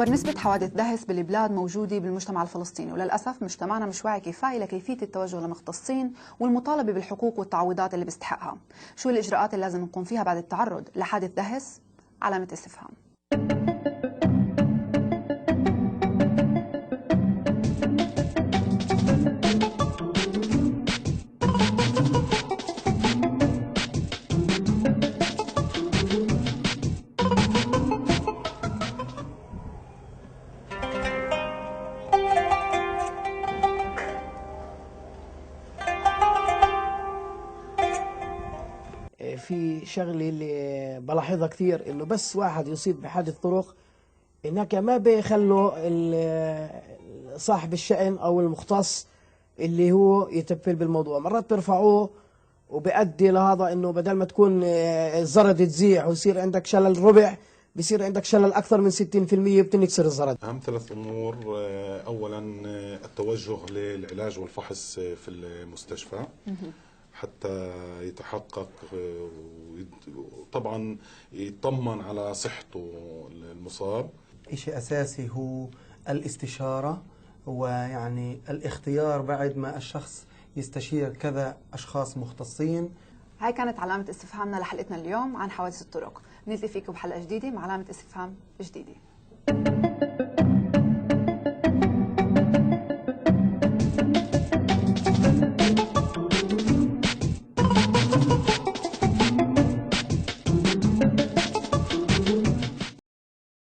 أكبر نسبة حوادث دهس بالبلاد موجودة بالمجتمع الفلسطيني، وللأسف مجتمعنا مش واعي كفاية لكيفية التوجه لمختصين والمطالبة بالحقوق والتعويضات اللي بيستحقها. شو الإجراءات اللي لازم نقوم فيها بعد التعرض لحادث دهس؟ علامة استفهام. في شغله اللي بلاحظها كثير انه بس واحد يصيب بحادث طرق هناك ما بيخلوا صاحب الشأن او المختص اللي هو يتفل بالموضوع. مرات بيرفعوه وبيؤدي لهذا انه بدل ما تكون الزرد تزيح ويصير عندك شلل ربع، بصير عندك شلل اكثر من 60% وبتنكسر الزرد. اهم ثلاث امور: اولا التوجه للعلاج والفحص في المستشفى حتى يتحقق وطبعا يطمن على صحته المصاب. شيء أساسي هو الاستشارة، ويعني الاختيار بعد ما الشخص يستشير كذا أشخاص مختصين. هاي كانت علامة استفهامنا لحلقتنا اليوم عن حوادث الطرق. نلتقي فيكم بحلقة جديدة مع علامة استفهام جديدة.